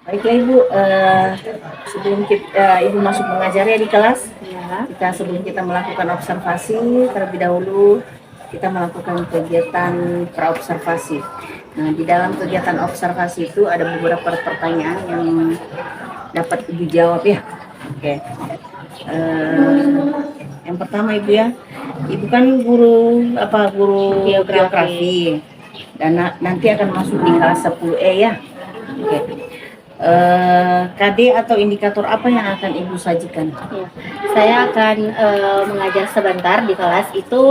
Baiklah Ibu, sebelum Ibu masuk mengajar ya di kelas, Ya. sebelum kita melakukan observasi, terlebih dahulu kita melakukan kegiatan praobservasi. Nah, di dalam kegiatan observasi itu ada beberapa pertanyaan yang dapat Ibu jawab ya. Oke. Yang pertama Ibu ya, Ibu kan guru geografi dan nanti akan masuk di kelas 10E ya. Oke. KD atau indikator apa yang akan Ibu sajikan? Ya. Saya akan mengajar sebentar di kelas itu.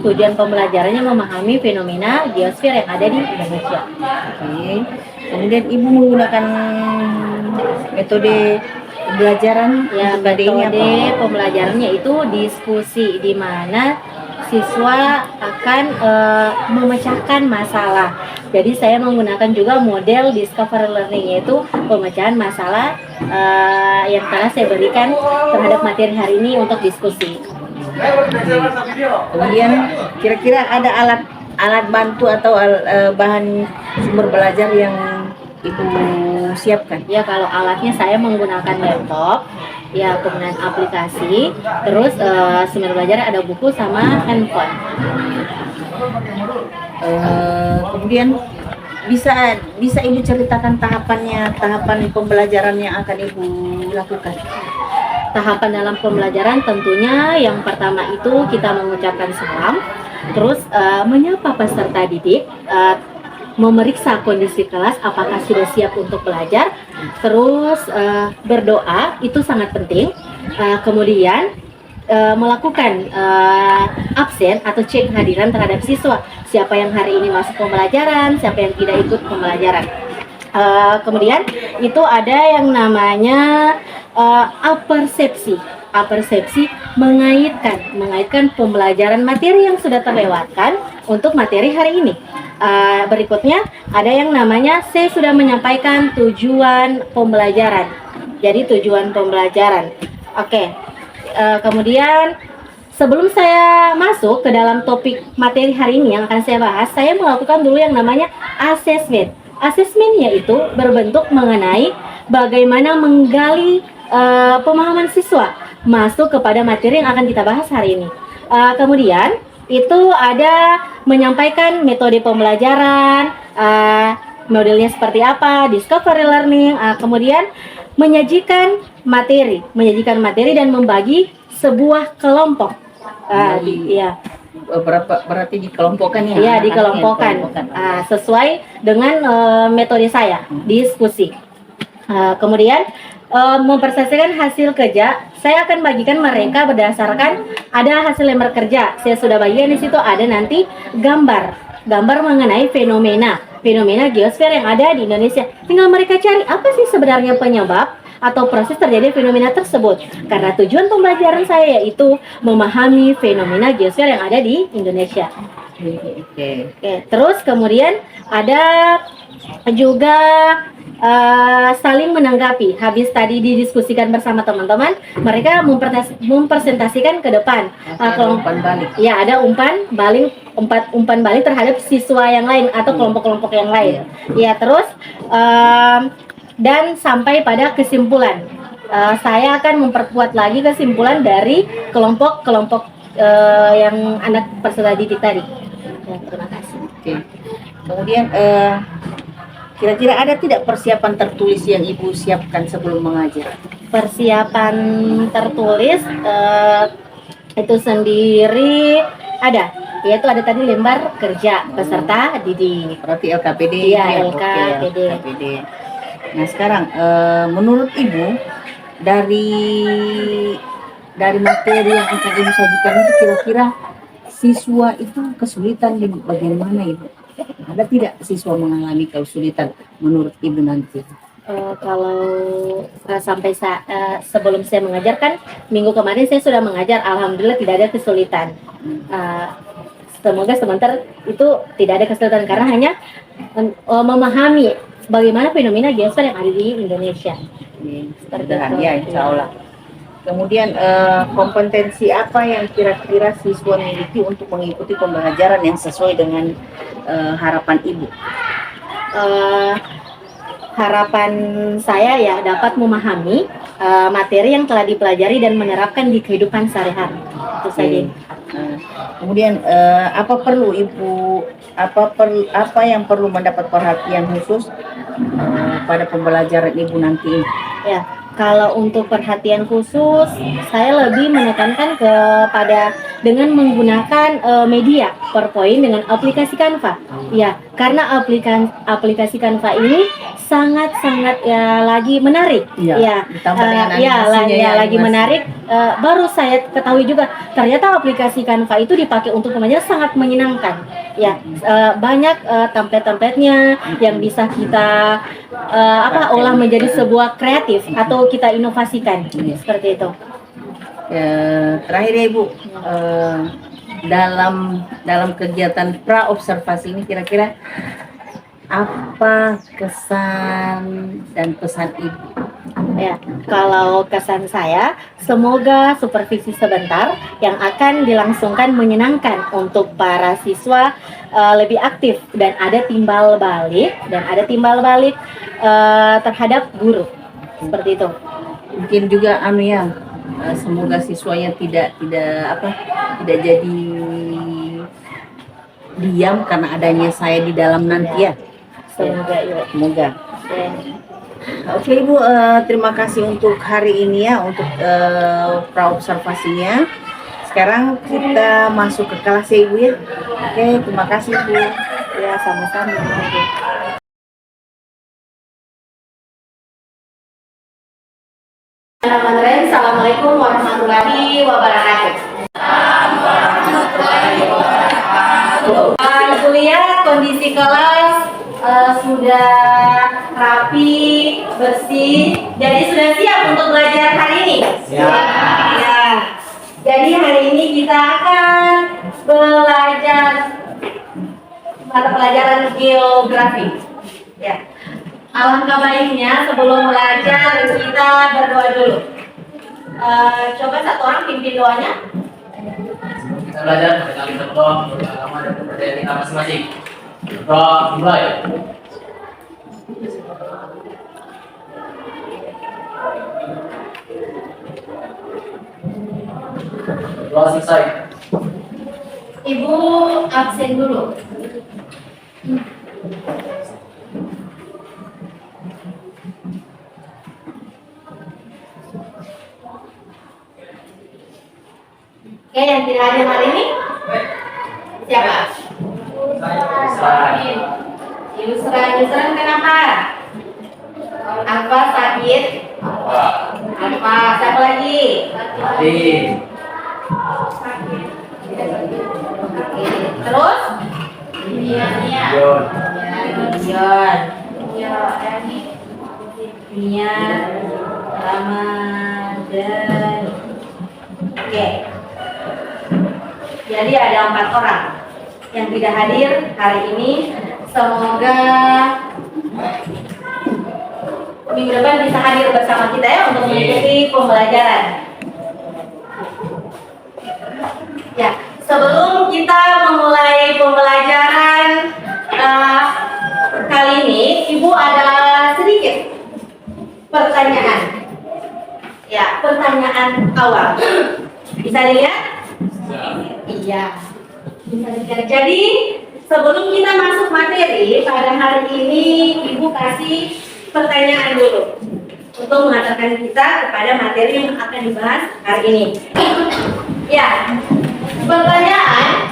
Tujuan pembelajarannya memahami fenomena geosfer yang ada di Indonesia. Oke. Kemudian Ibu menggunakan metode pembelajaran Ya, untuk KD ini apa? metode pembelajarannya itu diskusi, di mana siswa akan memecahkan masalah. Jadi saya menggunakan juga model discovery learning, yaitu pemecahan masalah yang telah saya berikan terhadap materi hari ini untuk diskusi. Kemudian kira-kira ada alat bantu atau bahan sumber belajar yang Ibu siapkan? Ya, kalau alatnya saya menggunakan laptop, ya penggunaan aplikasi, terus sumber belajar ada buku sama handphone. Kemudian bisa Ibu ceritakan tahapan pembelajaran yang akan Ibu lakukan? Tahapan dalam pembelajaran tentunya yang pertama itu kita mengucapkan salam, terus menyapa peserta didik, memeriksa kondisi kelas apakah sudah siap untuk belajar, terus berdoa itu sangat penting, kemudian melakukan absen atau cek kehadiran terhadap siswa, siapa yang hari ini masuk pembelajaran, siapa yang tidak ikut pembelajaran. Kemudian itu ada yang namanya apersepsi. Apersepsi mengaitkan pembelajaran materi yang sudah terlewatkan untuk materi hari ini. Berikutnya ada yang namanya saya sudah menyampaikan tujuan pembelajaran. Jadi tujuan pembelajaran. Oke. Kemudian sebelum saya masuk ke dalam topik materi hari ini yang akan saya bahas, saya melakukan dulu yang namanya assessment. Assessmentnya itu berbentuk mengenai bagaimana menggali pemahaman siswa masuk kepada materi yang akan kita bahas hari ini. Kemudian itu ada menyampaikan metode pembelajaran, modelnya seperti apa, discovery learning, kemudian menyajikan materi dan membagi sebuah kelompok. Ya. Berarti dikelompokkan ya? Iya, dikelompokkan. Sesuai dengan metode saya, diskusi. Kemudian mempresentasikan hasil kerja, saya akan bagikan mereka berdasarkan ada hasil lembar kerja. Saya sudah bagikan di situ ada nanti gambar mengenai fenomena geosfer yang ada di Indonesia. Tinggal mereka cari apa sih sebenarnya penyebab atau proses terjadi fenomena tersebut. Karena tujuan pembelajaran saya yaitu memahami fenomena geosfer yang ada di Indonesia. Oke. Terus kemudian ada juga saling menanggapi. Habis tadi didiskusikan bersama teman-teman, mereka mempresentasikan ke depan. Umpan balik. Ya, ada umpan balik terhadap siswa yang lain atau kelompok-kelompok yang lain. Ya, terus dan sampai pada kesimpulan. Saya akan memperkuat lagi kesimpulan dari kelompok-kelompok yang anak peserta didik tadi. Ya, terima kasih. Oke. Kemudian kira-kira ada tidak persiapan tertulis yang Ibu siapkan sebelum mengajar? Persiapan tertulis itu sendiri ada, yaitu ada tadi lembar kerja peserta didik. Berarti LKPD. Iya, LKPD. Nah sekarang menurut Ibu dari materi yang akan Ibu sajikan itu kira-kira siswa itu kesulitan di bagian mana Ibu? Ada tidak siswa mengalami kesulitan menurut Ibu nanti? Kalau sampai sebelum saya mengajarkan minggu kemarin saya sudah mengajar, alhamdulillah tidak ada kesulitan. Semoga sebentar itu tidak ada kesulitan karena hanya memahami bagaimana fenomena geosfer yang ada di Indonesia. Ya, insya Allah. Kemudian kompetensi apa yang kira-kira siswa miliki untuk mengikuti pembelajaran yang sesuai dengan harapan Ibu? harapan saya ya dapat memahami materi yang telah dipelajari dan menerapkan di kehidupan sehari-hari. Itu saja. Kemudian apa perlu Ibu apa yang perlu mendapat perhatian khusus pada pembelajaran Ibu nanti? Ya, kalau untuk perhatian khusus, saya lebih menekankan kepada dengan menggunakan media PowerPoint dengan aplikasi Canva. Ya, karena aplikasi Canva ini sangat-sangat ya lagi menarik. Ya, ditambah dengan animasinya lagi menarik. Baru saya ketahui juga ternyata aplikasi Canva itu dipakai untuk pembelajaran sangat menyenangkan. Ya, banyak template-templatenya yang bisa kita olah menjadi sebuah kreatif atau kita inovasikan seperti itu. Terakhir ya Ibu, dalam kegiatan pra observasi ini kira-kira apa kesan dan pesan Ibu? Ya, kalau kesan saya, semoga supervisi sebentar yang akan dilangsungkan menyenangkan untuk para siswa lebih aktif dan ada timbal balik terhadap guru seperti itu. Mungkin juga semoga siswanya tidak jadi diam karena adanya saya di dalam nanti ya. Semoga. Oke Ibu, terima kasih untuk hari ini ya, untuk pra observasinya. Sekarang kita masuk ke kelas ya Ibu ya. Oke, terima kasih Bu. Ya, sama-sama. Assalamualaikum warahmatullahi wabarakatuh. Ibu lihat kondisi kelas sudah rapi, bersih. Jadi sudah siap untuk belajar hari ini? Siap. Ya. Jadi hari ini kita akan belajar mata pelajaran geografi. Ya. Alangkah baiknya sebelum belajar kita berdoa dulu. Coba satu orang pimpin doanya. Kita belajar tentang kita berdoa menurut agama dan kepercayaan kita masing-masing. Berdoa mulai. Doa selesai. Ibu absen dulu. Oke, yang tidak hadir hari ini siapa? Yusran kenapa? Apa sakit? Apa? Siapa lagi? Terus? Nia, Ramadan. Oke. Jadi ada 4 orang yang tidak hadir hari ini. Semoga minggu depan bisa hadir bersama kita ya untuk mengikuti pembelajaran. Ya, sebelum kita memulai pembelajaran kali ini, Ibu ada sedikit pertanyaan. Ya, pertanyaan awal. Bisa dilihat? Iya. Bisa dilihat. Jadi, sebelum kita masuk materi pada hari ini, Ibu kasih pertanyaan dulu untuk mengantarkan kita kepada materi yang akan dibahas hari ini. Ya, pertanyaan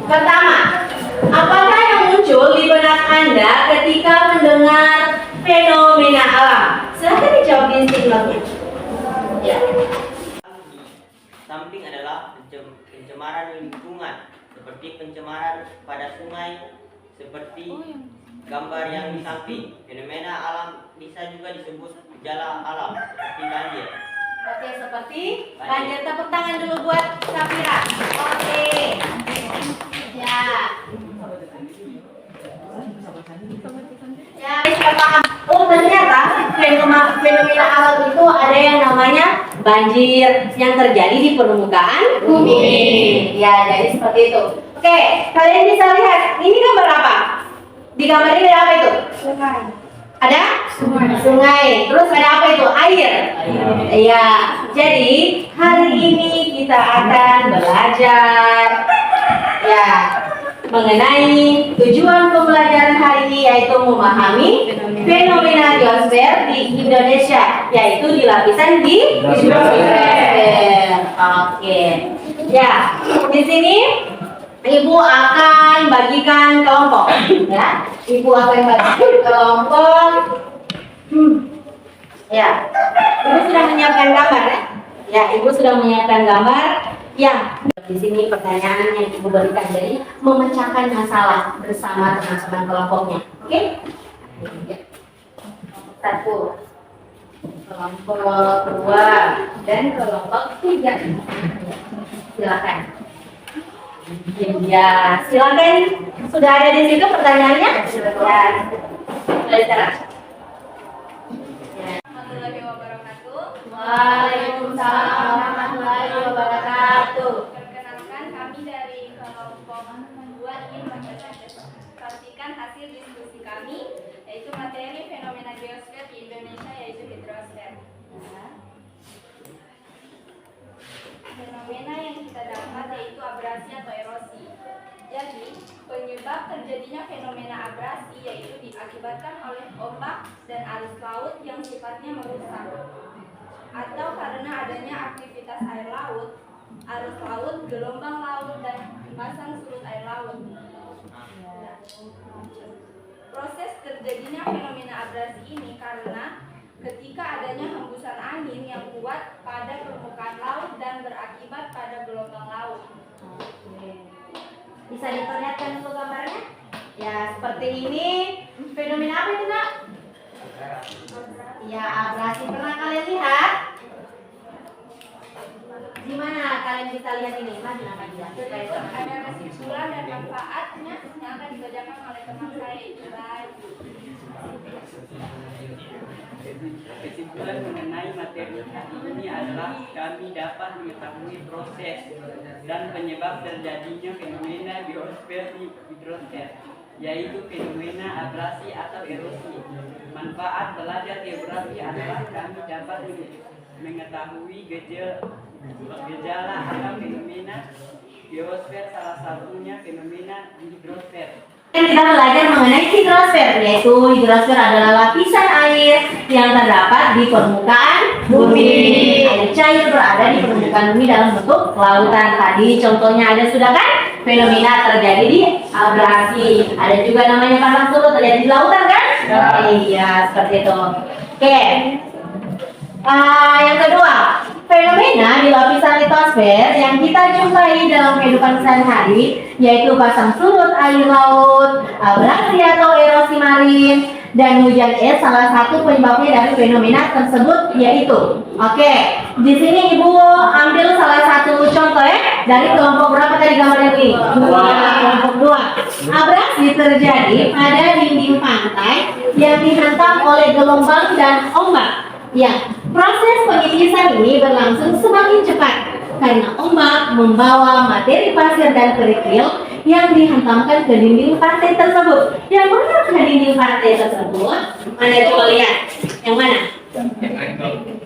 pertama, apakah yang muncul di benak Anda ketika mendengar fenomena alam? Silahkan dijawab di signalnya. Ya. Samping adalah pencemaran lingkungan, seperti pencemaran pada sungai, seperti gambar yang di samping. Fenomena alam bisa juga disebut gejala alam, seperti banjir. Oke, seperti banjir. Tepuk tangan dulu buat Safira. Oke. Ya. Ya, bisa paham. Oh, ternyata fenomena alam itu ada yang namanya banjir yang terjadi di permukaan bumi. Ya, jadi seperti itu. Oke, kalian bisa lihat. Ini gambar apa? Di gambar ini ada apa itu? Ada? Sungai. Terus ada apa itu? Air. Iya. Jadi hari ini kita akan belajar ya mengenai tujuan pembelajaran hari ini, yaitu memahami fenomena geosfer di Indonesia, yaitu di lapisan di geosfer. Oke. Ya, di sini Ibu akan bagikan kelompok, ya. Ibu akan bagikan kelompok. Ya, Ibu sudah menyiapkan gambar, ya. Ya, Ibu sudah menyiapkan gambar. Ya, di sini pertanyaan yang Ibu berikan, jadi memecahkan masalah bersama teman-teman kelompoknya. Oke? Ya. Satu, kelompok dua, dan kelompok tiga. Silakan. Ya, silakan. Sudah ada di situ pertanyaannya? Ya. Belajar. Warahmatullahi wabarakatuh. Waalaikumsalam warahmatullahi wabarakatuh. Perkenalkan, kami dari kelompok 2 ingin mempresentasikan hasil diskusi kami, yaitu materi fenomena geosfer di Indonesia, yaitu hidrosfer. Fenomena yang kita dapat yaitu abrasi atau erosi. Jadi, penyebab terjadinya fenomena abrasi yaitu diakibatkan oleh ombak dan arus laut yang sifatnya merusak, atau karena adanya aktivitas air laut, arus laut, gelombang laut, dan pasang surut air laut. Proses terjadinya fenomena abrasi ini karena ketika adanya hembusan angin yang kuat pada permukaan laut dan berakibat pada gelombang laut. Bisa diperlihatkan untuk gambarnya? Ya, seperti ini. Fenomena apa itu, Nak? Ya, abrasi. Pernah kalian lihat? Di mana kalian bisa lihat ini? Mana akan lihat? Berikut ada kesimpulan dan manfaatnya yang akan dibacakan oleh teman saya, itu baik. Kesimpulan mengenai materi hari ini adalah kami dapat mengetahui proses dan penyebab terjadinya fenomena geosfer di hidrosfer, yaitu fenomena abrasi atau erosi. Manfaat belajar geografi adalah kami dapat mengetahui gejala atau fenomena geosfer, salah satunya fenomena di hidrosfer. Kita belajar mengenai hidrosfer, yaitu hidrosfer adalah lapisan air yang terdapat di permukaan bumi. Air cair berada di permukaan bumi dalam bentuk lautan. Tadi contohnya ada sudah kan? Fenomena terjadi di abrasi. Ada juga namanya pasang surut terjadi di lautan kan? Iya, seperti itu. Oke. Yang kedua, fenomena di lapisan litosfer yang kita jumpai dalam kehidupan sehari-hari, yaitu pasang surut air laut, abrasi atau erosi marin, dan hujan es. Salah satu penyebabnya dari fenomena tersebut yaitu, oke, di sini Ibu ambil salah satu contoh ya dari kelompok berapa tadi gambarnya ini? Kelompok 2. Abrasi terjadi pada dinding pantai yang dihantam oleh gelombang dan ombak. Ya, proses pengipisan ini berlangsung semakin cepat karena ombak membawa materi pasir dan kerikil yang dihantamkan ke dinding pantai tersebut. Yang mana ke dinding pantai tersebut? Mana coba lihat? Yang mana?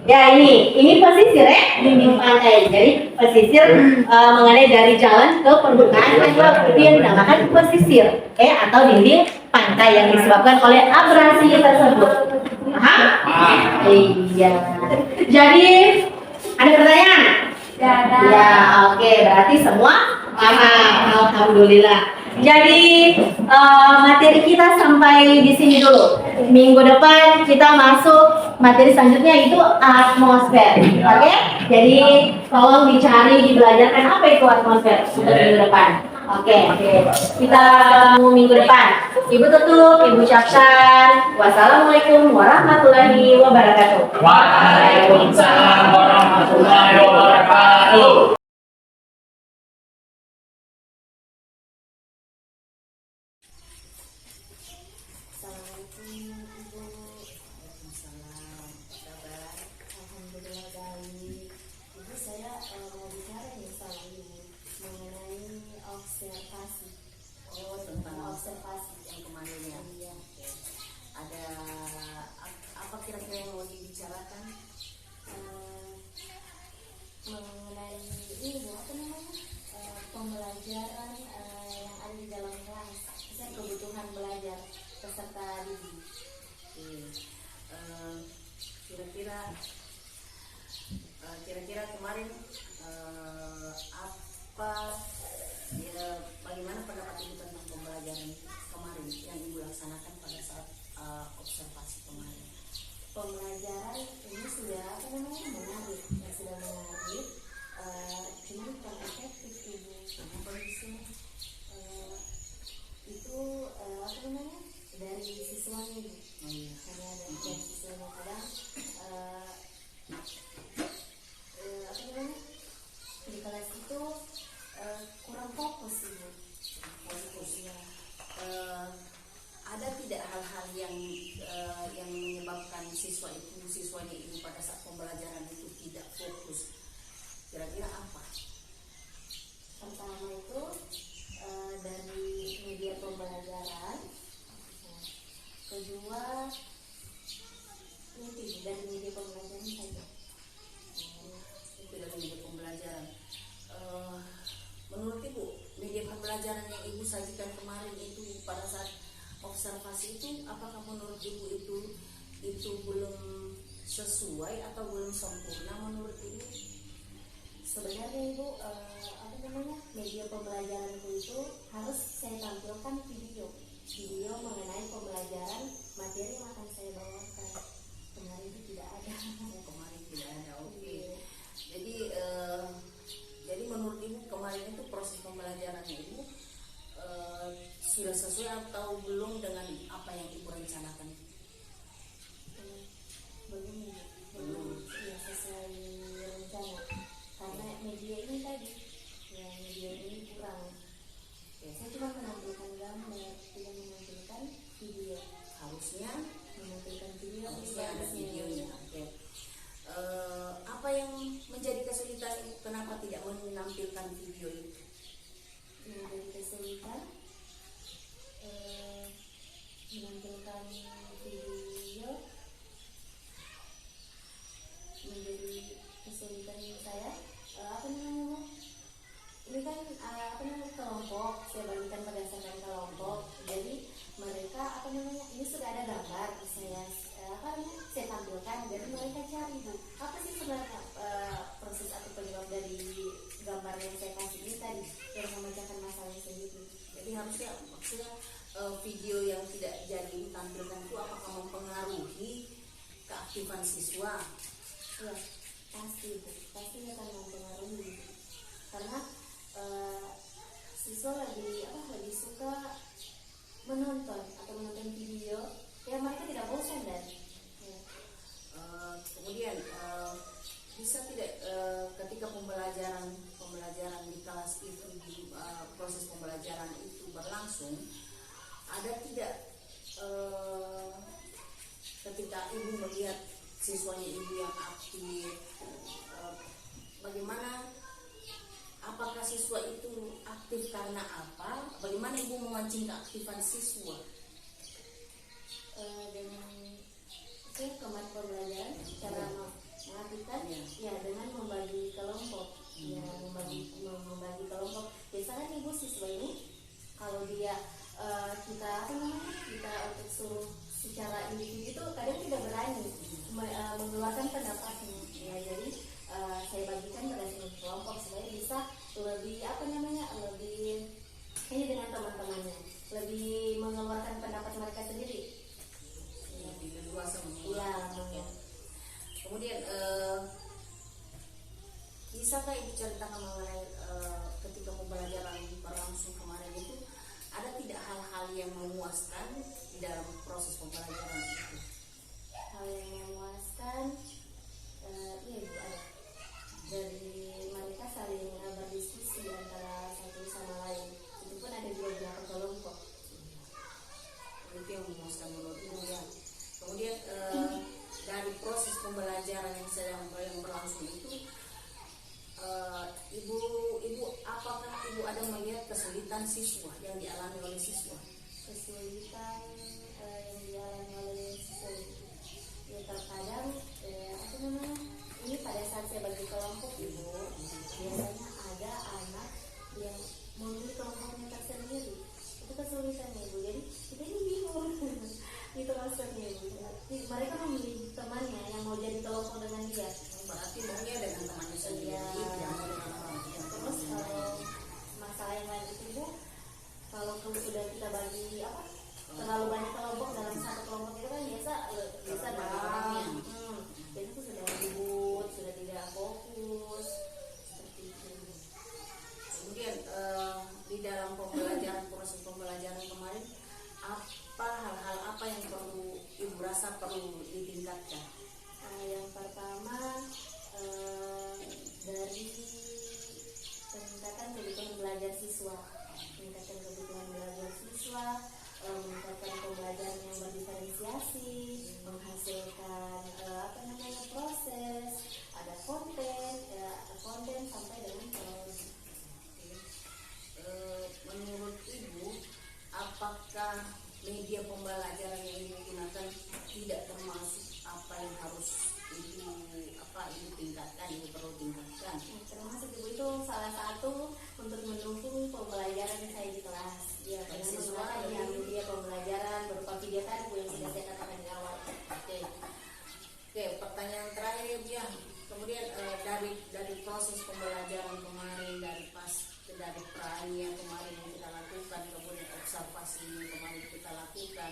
Ya, ini pesisir ya, dinding pantai. Jadi pesisir mengenai dari jalan ke permukaan itu yang dinamakan pesisir, atau dinding pantai yang disebabkan oleh abrasi tersebut. Paham? Iya. Jadi ada pertanyaan? Ya, oke. Berarti semua paham. Alhamdulillah. Jadi materi kita sampai di sini dulu. Minggu depan kita masuk materi selanjutnya, itu atmosfer. Oke? Jadi tolong dicari, dibelajarkan apa itu atmosfer untuk minggu depan. Oke. Kita ketemu minggu depan. Ibu tutup, Ibu ucapkan wassalamualaikum warahmatullahi wabarakatuh. Waalaikumsalam warahmatullahi wabarakatuh. Observasi yang kemarin ya. Ada dibicarakan? Mengenai ini apa namanya pembelajaran yang ada di dalam kelas, misalnya kebutuhan belajar peserta didik. Oke. Kira-kira kira-kira kemarin apa ya, bagaimana pendapat ibu tentang pembelajaran kemarin yang ibu laksanakan pada saat observasi kemarin? Pembelajaran ini sudah apa namanya menarik, ya sudah menarik, cuma kurang efektif ibu. Kenapa di sini? Itu apa namanya dari siswanya ibu. Oh iya. Karena dari siswanya kadang apa namanya di kelas itu kurang fokus ibu. Fokusnya ada tidak hal-hal yang menyebabkan siswanya itu pada saat pembelajaran itu tidak fokus? Kira-kira apa? Pertama itu dari media pembelajaran. Kedua ini dari media pembelajaran saja. Itu dari media pembelajaran. Menurut ibu, media pembelajaran yang ibu sajikan kemarin itu pada saat observasi itu, apakah menurut ibu itu belum sesuai atau belum sempurna menurut ibu? Sebenarnya ibu apa namanya media pembelajaran itu harus saya tampilkan video mengenai pembelajaran materi yang akan saya bawakan. Kemarin itu tidak ada. Kemarin tidak ada. Oke. Jadi menurut ibu kemarin itu proses pembelajarannya ibu sudah sesuai atau belum dengan apa yang ibu rencanakan? Belum ya sesuai rencana, karena media ini tadi ya media ini kurang. Saya cuma menampilkan gambar, tidak menampilkan video. Harusnya Menampilkan video, ada videonya. Oke. Apa yang menjadi kesulitan ibu? Kenapa tidak menampilkan video itu? Menjadi kesulitan menampilkan video, menjadi kesulitan saya apa namanya Bu? Ini kan apa namanya kelompok, saya bagikan berdasarkan kelompok. Jadi mereka apa namanya ini sudah ada gambar saya saya tampilkan, jadi mereka cari Bu apa sih sebenarnya proses atau penyebab dari gambar yang saya kasih ini tadi yang memecahkan masalahnya sendiri. Jadi harusnya maksudnya video yang tidak jadi ditampilkan itu apakah mempengaruhi keaktifan siswa? Ya pasti Bu, pasti akan mempengaruhi karena siswa lebih suka menonton video ya, mereka tidak bosan dan ya. Kemudian bisa tidak ketika pembelajaran di kelas itu proses pembelajaran itu berlangsung, ada tidak ketika ibu melihat siswanya ibu yang aktif, bagaimana? Apakah siswa itu aktif karena apa? Bagaimana ibu memancing keaktifan siswa? Dengan kemat pembelajaran cara mengaktifkan ya dengan membagi kelompok, ya membagi kelompok. Biasanya ibu siswa ini kalau dia kita untuk suruh secara individu itu kadang tidak berani mengeluarkan pendapatnya ya, jadi saya bagikan berdasarkan kelompok supaya bisa lebih lebih ini dengan teman-temannya lebih mengeluarkan pendapat mereka sendiri, Lebih leluasa ya. Kemudian bisakah ibu ceritakan mengenai ketika pembelajaran berlangsung kemarin itu ada tidak hal-hal yang memuaskan di dalam proses pembelajaran itu? Hal yang memuaskan iya Bu, ada. Dari mereka saling berdiskusi antara satu sama lain, itu pun ada dua kelompok. Itu yang memuaskan menurut ibu ya. Kemudian dari proses pembelajaran yang berlangsung itu ibu apakah ibu ada melihat kesulitan siswa yang dialami oleh siswa? Kesulitan yang dialami oleh siswa ya terkadang Ibu, biasanya ada anak yang memilih kelompoknya tersendiri. Itu kesulitan Ibu. Jadi kita ini bingung. Itu maksudnya Ibu. Mereka memilih temannya yang mau jadi kelompok dengan dia. Berarti maunya dengan temannya sendiri. Iya. Yang mau dengan temannya. Terus kalau masalah yang lain itu Ibu, kalau sudah kita bagi terlalu banyak kelompok dalam satu kelompok itu kan biasa bagi orangnya. Jadi itu sudah ribut, sudah tidak fokus seperti itu. Kemudian di dalam proses pembelajaran kemarin, hal-hal apa yang perlu Ibu rasa perlu ditingkatkan? Yang pertama dari peningkatan kebutuhan belajar siswa, meningkatkan pembelajaran yang berdiferensiasi, menghasilkan proses, ada konten sampai dengan proses. Menurut Ibu, apakah media pembelajaran yang Ibu gunakan tidak termasuk apa yang harus Ibu tingkatkan, Ibu perlu tingkatkan? Termasuk Ibu itu salah satu untuk mendukung pembelajaran saya di kelas. Ya, dengan menggunakan media pembelajaran berupa video tadi Bu yang sudah saya katakan di awal. Oke, pertanyaan terakhir ya. Kemudian dari proses pembelajaran kemarin, dari perayaan kemarin yang kita lakukan, kemudian observasi yang kemarin kita lakukan,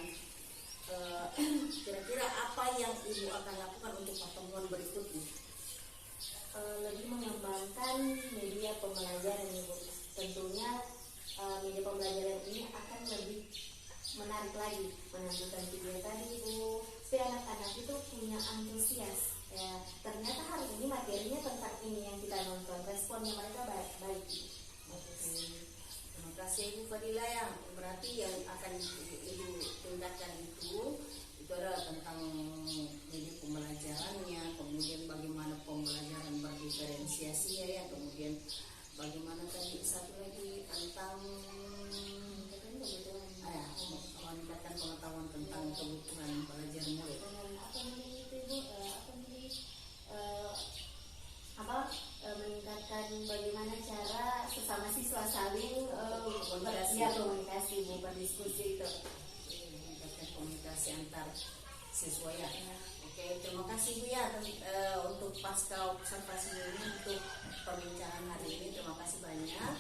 kira-kira apa yang Ibu akan lakukan untuk pertemuan berikutnya? Lebih mengembangkan media pembelajaran Ibu. Tentunya media pembelajaran ini akan lebih menarik lagi, menampilkan video tadi Ibu, supaya anak-anak itu punya antusias. Ya, ternyata hari ini materinya tentang ini yang kita nonton, responnya mereka baik. Terima kasih Ibu Fadila. Yang berarti yang akan Ibu tingkatkan itu adalah tentang media pembelajarannya, kemudian bagaimana pembelajaran berdiferensiasi ya, kemudian bagaimana tadi satu lagi tentang meningkatkan pengetahuan tentang kebutuhan pelajar murid. Meningkatkan bagaimana cara sesama siswa saling komunikasi Bu, berdiskusi itu. Meningkatkan komunikasi antar siswa ya. Oke, terima kasih Bu ya untuk pasca observasi ini, untuk perbincangan hari ini. Terima kasih banyak.